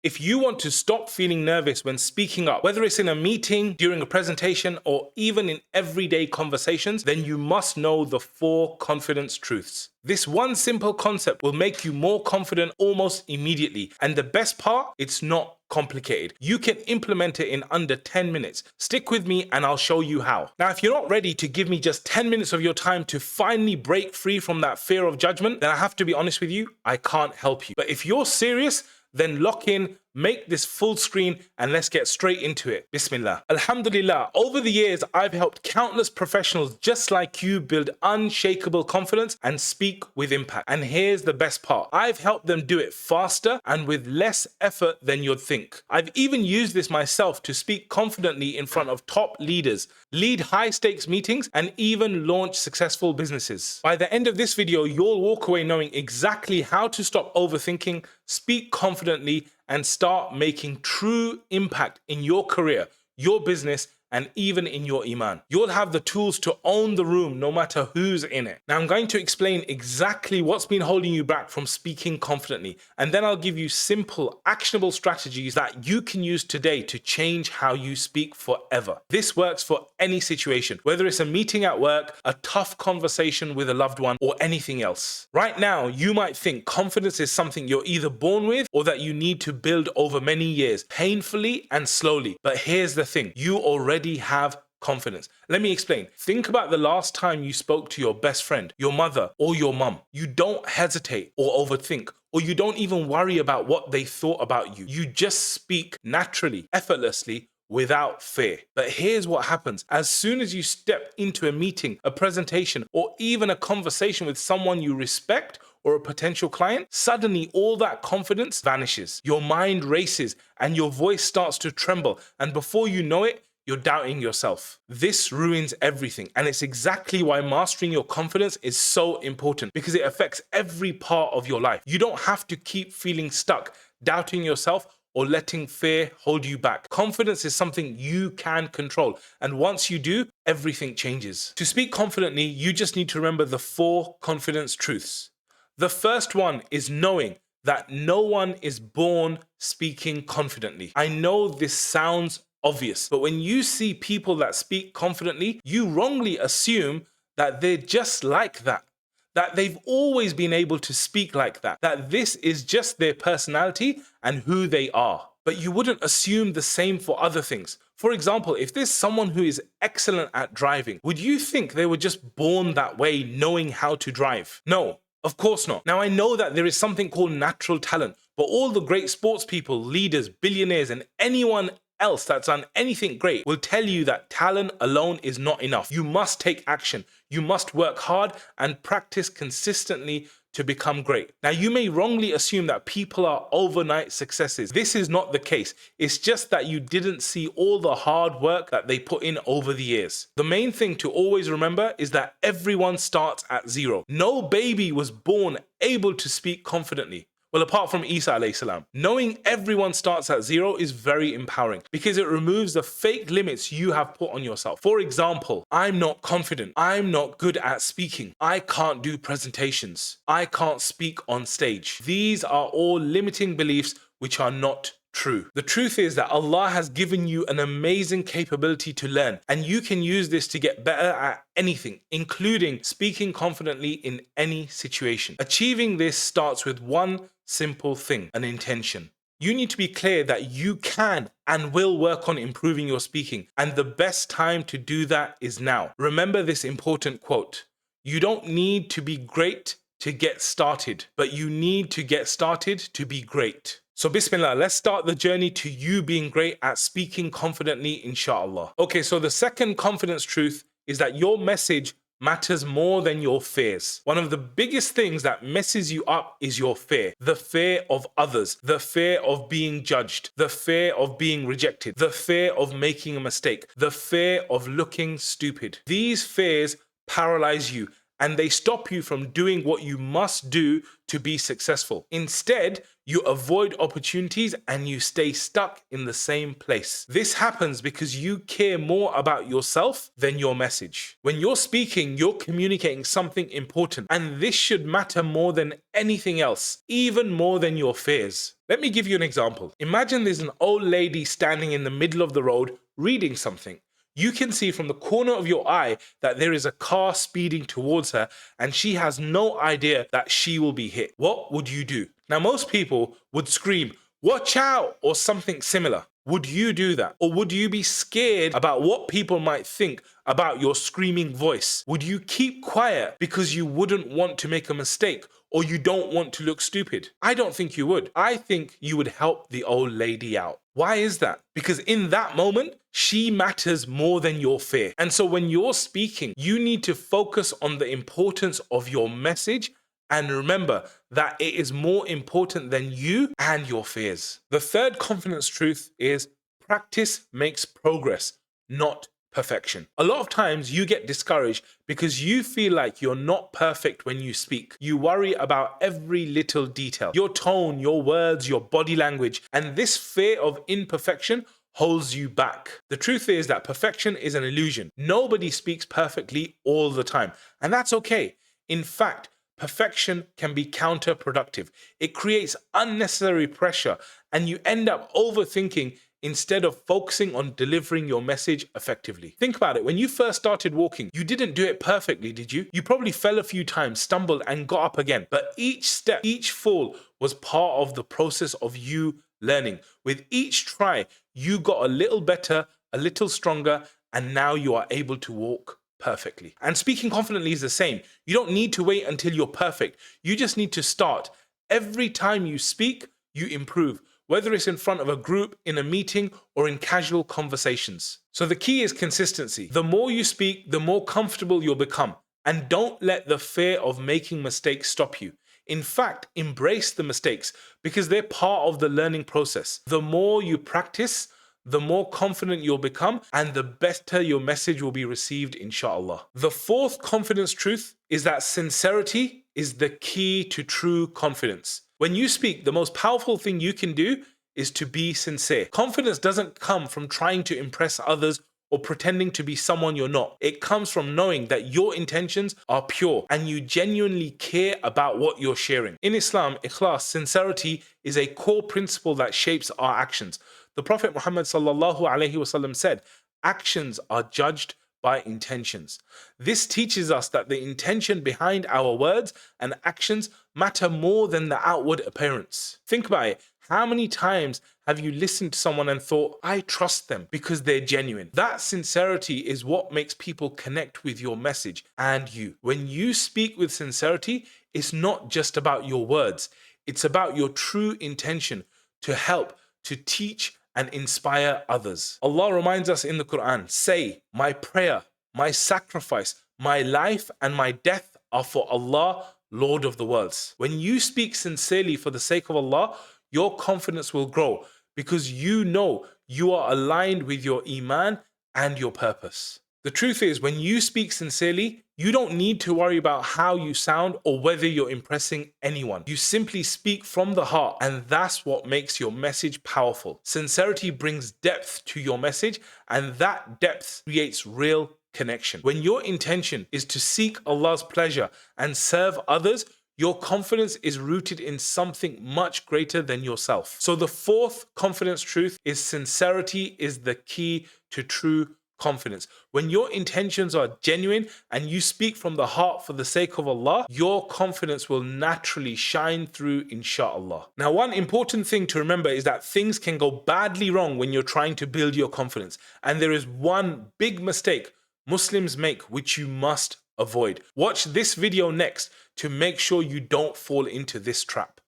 If you want to stop feeling nervous when speaking up, whether it's in a meeting, during a presentation, or even in everyday conversations, then you must know the 4 confidence truths. This one simple concept will make you more confident almost immediately. And the best part, it's not complicated. You can implement it in under 10 minutes. Stick with me and I'll show you how. Now, if you're not ready to give me just 10 minutes of your time to finally break free from that fear of judgment, then I have to be honest with you, I can't help you. But if you're serious, then lock in, make this full screen, and let's get straight into it. Bismillah. Alhamdulillah, over the years, I've helped countless professionals just like you build unshakable confidence and speak with impact. And here's the best part. I've helped them do it faster and with less effort than you'd think. I've even used this myself to speak confidently in front of top leaders, lead high-stakes meetings, and even launch successful businesses. By the end of this video, you'll walk away knowing exactly how to stop overthinking, speak confidently, and start making true impact in your career, your business, and even in your iman. You'll have the tools to own the room no matter who's in it. Now I'm going to explain exactly what's been holding you back from speaking confidently, and then I'll give you simple, actionable strategies that you can use today to change how you speak forever. This works for any situation, whether it's a meeting at work, a tough conversation with a loved one, or anything else. Right now, you might think confidence is something you're either born with or that you need to build over many years, painfully and slowly. But here's the thing, you already have confidence. Let me explain. Think about the last time you spoke to your best friend, your mother, or your mum. You don't hesitate or overthink, or you don't even worry about what they thought about you. You just speak naturally, effortlessly, without fear. But here's what happens. As soon as you step into a meeting, a presentation, or even a conversation with someone you respect, or a potential client, suddenly all that confidence vanishes. Your mind races and your voice starts to tremble. And before you know it, you're doubting yourself. This ruins everything. And it's exactly why mastering your confidence is so important, because it affects every part of your life. You don't have to keep feeling stuck, doubting yourself, or letting fear hold you back. Confidence is something you can control. And once you do, everything changes. To speak confidently, you just need to remember the 4 confidence truths. The first one is knowing that no one is born speaking confidently. I know this sounds obvious, but when you see people that speak confidently, you wrongly assume that they're just like that, that they've always been able to speak like that, that this is just their personality and who they are. But you wouldn't assume the same for other things. For example, if there's someone who is excellent at driving, would you think they were just born that way, knowing how to drive? No. Of course not. Now, I know that there is something called natural talent, but all the great sports people, leaders, billionaires, and anyone else that's done anything great will tell you that talent alone is not enough. You must take action. You must work hard and practice consistently to become great. Now, you may wrongly assume that people are overnight successes. This is not the case. It's just that you didn't see all the hard work that they put in over the years. The main thing to always remember is that everyone starts at 0. No baby was born able to speak confidently. Well, apart from Isa alayhi salam. Knowing everyone starts at 0 is very empowering because it removes the fake limits you have put on yourself. For example, I'm not confident. I'm not good at speaking. I can't do presentations. I can't speak on stage. These are all limiting beliefs which are not true. The truth is that Allah has given you an amazing capability to learn, and you can use this to get better at anything, including speaking confidently in any situation. Achieving this starts with one simple thing, an intention. You need to be clear that you can and will work on improving your speaking, and the best time to do that is now. Remember this important quote. You don't need to be great to get started, but you need to get started to be great. So bismillah, let's start the journey to you being great at speaking confidently, inshallah. Okay, so the second confidence truth is that your message matters more than your fears. One of the biggest things that messes you up is your fear. The fear of others, the fear of being judged, the fear of being rejected, the fear of making a mistake, the fear of looking stupid. These fears paralyze you, and they stop you from doing what you must do to be successful. Instead, You avoid opportunities and you stay stuck in the same place. This happens because you care more about yourself than your message. When you're speaking, you're communicating something important, and this should matter more than anything else, even more than your fears. Let me give you an example. Imagine there's an old lady standing in the middle of the road reading something. You can see from the corner of your eye that there is a car speeding towards her and she has no idea that she will be hit. What would you do? Now, most people would scream, "Watch out," or something similar. Would you do that? Or would you be scared about what people might think about your screaming voice? Would you keep quiet because you wouldn't want to make a mistake or you don't want to look stupid? I don't think you would. I think you would help the old lady out. Why is that? Because in that moment, she matters more than your fear. And so when you're speaking, you need to focus on the importance of your message and remember that it is more important than you and your fears. The third confidence truth is practice makes progress, not perfection. A lot of times you get discouraged because you feel like you're not perfect when you speak. You worry about every little detail, your tone, your words, your body language, and this fear of imperfection holds you back. The truth is that perfection is an illusion. Nobody speaks perfectly all the time, and that's okay. In fact, perfection can be counterproductive. It creates unnecessary pressure and you end up overthinking instead of focusing on delivering your message effectively. Think about it. When you first started walking, you didn't do it perfectly, did you? You probably fell a few times, stumbled and got up again. But each step, each fall was part of the process of you learning. With each try, you got a little better, a little stronger, and now you are able to walk perfectly. And speaking confidently is the same. You don't need to wait until you're perfect. You just need to start. Every time you speak, you improve, whether it's in front of a group, in a meeting, or in casual conversations. So the key is consistency. The more you speak, the more comfortable you'll become. And don't let the fear of making mistakes stop you. In fact, embrace the mistakes because they're part of the learning process. The more you practice, the more confident you'll become and the better your message will be received, inshallah. The fourth confidence truth is that sincerity is the key to true confidence. When you speak, the most powerful thing you can do is to be sincere. Confidence doesn't come from trying to impress others or pretending to be someone you're not. It comes from knowing that your intentions are pure and you genuinely care about what you're sharing. In Islam, ikhlas, sincerity, is a core principle that shapes our actions. The Prophet Muhammad said, "Actions are judged by intentions." This teaches us that the intention behind our words and actions matter more than the outward appearance. Think about it. How many times have you listened to someone and thought, "I trust them because they're genuine"? That sincerity is what makes people connect with your message and you. When you speak with sincerity, it's not just about your words. It's about your true intention to help, to teach, and inspire others. Allah reminds us in the Quran, "Say, my prayer, my sacrifice, my life, and my death are for Allah, Lord of the worlds." When you speak sincerely for the sake of Allah, your confidence will grow because you know you are aligned with your iman and your purpose. The truth is, when you speak sincerely, you don't need to worry about how you sound or whether you're impressing anyone. You simply speak from the heart, and that's what makes your message powerful. Sincerity brings depth to your message, and that depth creates real connection. When your intention is to seek Allah's pleasure and serve others, your confidence is rooted in something much greater than yourself. So the fourth confidence truth is sincerity is the key to true confidence. When your intentions are genuine and you speak from the heart for the sake of Allah, your confidence will naturally shine through, inshallah. Now, one important thing to remember is that things can go badly wrong when you're trying to build your confidence. And there is one big mistake Muslims make which you must avoid. Watch this video next to make sure you don't fall into this trap.